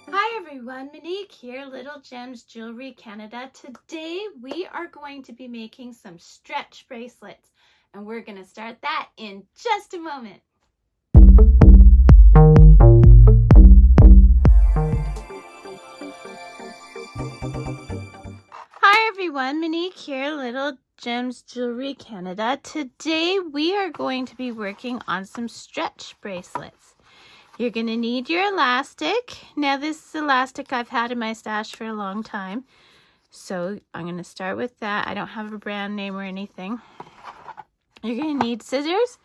Hi everyone, Monique here, Little Gems Jewelry Canada. Today we are going to be making some stretch bracelets, and we're going to start that in just a moment. Hi everyone, Monique here, Little Gems Jewelry Canada. Today we are going to be working on some stretch bracelets. You're going to need your elastic. Now this elastic I've had in my stash for a long time, so I'm going to start with that. I don't have a brand name or anything. You're going to need scissors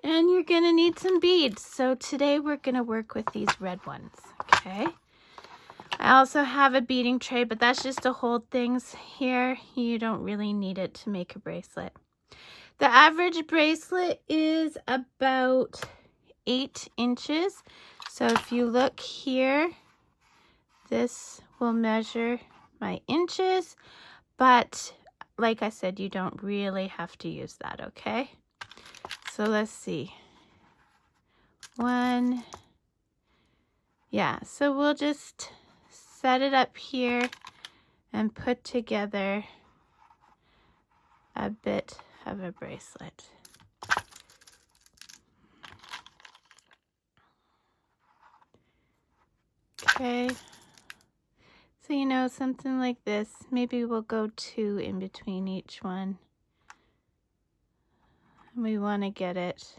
and you're going to need some beads. So today we're going to work with these red ones, okay? I also have a beading tray, but that's just to hold things here. You don't really need it to make a bracelet. The average bracelet is about 8 inches. So if you look here, this will measure my inches, but like I said, you don't really have to use that, okay? So let's see. So we'll just set it up here and put together a bit of a bracelet. Okay, so you know, something like this, maybe we'll go 2 in between each one. And we want to get it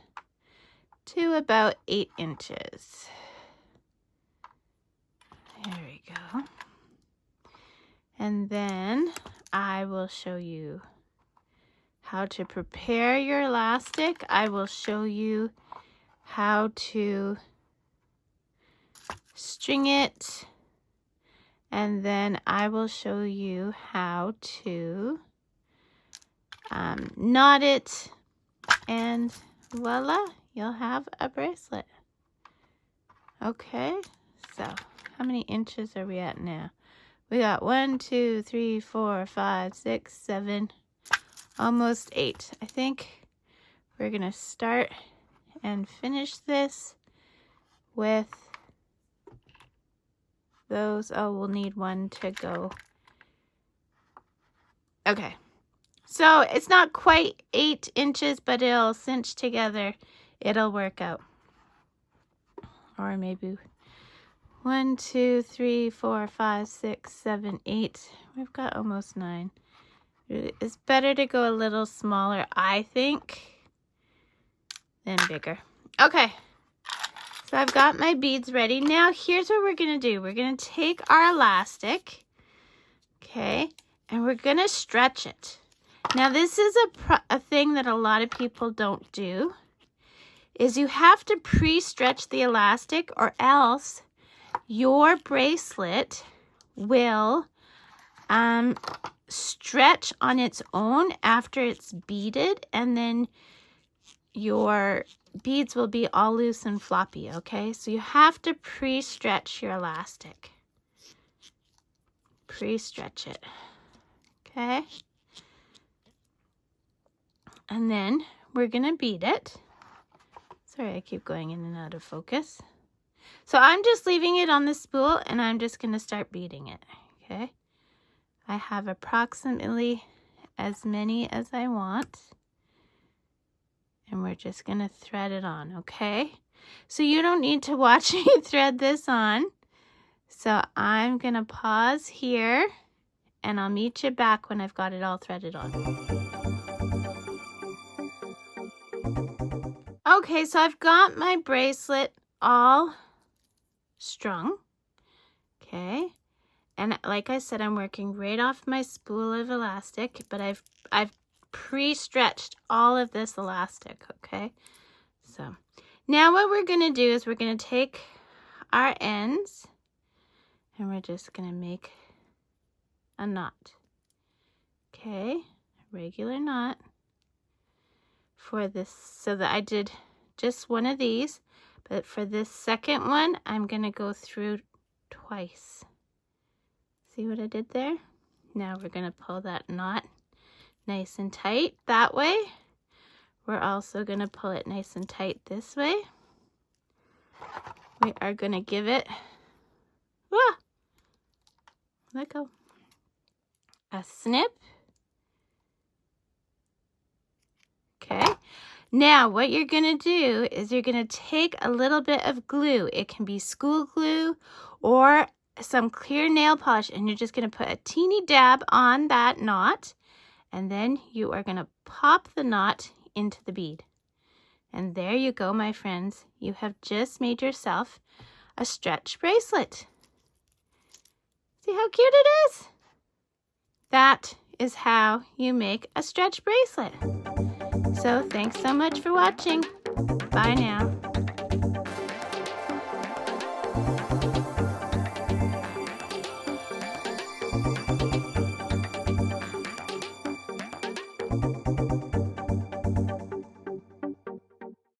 to about 8 inches. There we go. And then I will show you how to prepare your elastic. I will show you how to string it, and then I will show you how to knot it, and voila, you'll have a bracelet. Okay, so how many inches are we at now? We got 1, 2, 3, 4, 5, 6, 7, almost 8. I think we're gonna start and finish this with those. Oh, we'll need one to go. Okay, so it's not quite 8 inches, but it'll cinch together. It'll work out. Or maybe 1, 2, 3, 4, 5, 6, 7, 8. We've got almost 9. It's better to go a little smaller, I think, than bigger. Okay, so I've got my beads ready. Now here's what we're going to do. We're going to take our elastic, okay, and we're going to stretch it. Now this is a thing that a lot of people don't do, is you have to pre-stretch the elastic, or else your bracelet will stretch on its own after it's beaded, and then your beads will be all loose and floppy, okay? So you have to pre-stretch your elastic. Pre-stretch it, okay? And then we're gonna bead it. Sorry, I keep going in and out of focus. So I'm just leaving it on the spool, and I'm just gonna start beading it, okay? I have approximately as many as I want, and we're just gonna thread it on, okay? So you don't need to watch me thread this on. So I'm gonna pause here, and I'll meet you back when I've got it all threaded on. Okay, so I've got my bracelet all strung, okay? And like I said, I'm working right off my spool of elastic, but I've pre-stretched all of this elastic, okay? So now what we're gonna do is we're gonna take our ends and we're just gonna make a knot, okay? A regular knot for this, so that I did just one of these, but for this second one, I'm gonna go through twice. See what I did there? Now we're gonna pull that knot nice and tight that way. We're also going to pull it nice and tight this way. We are going to give it, let go, a snip. Okay. Now what you're going to do is you're going to take a little bit of glue. It can be school glue or some clear nail polish, and you're just going to put a teeny dab on that knot, and then you are going to pop the knot into the bead. And there you go, my friends. You have just made yourself a stretch bracelet. See how cute it is? That is how you make a stretch bracelet. So thanks so much for watching. Bye now.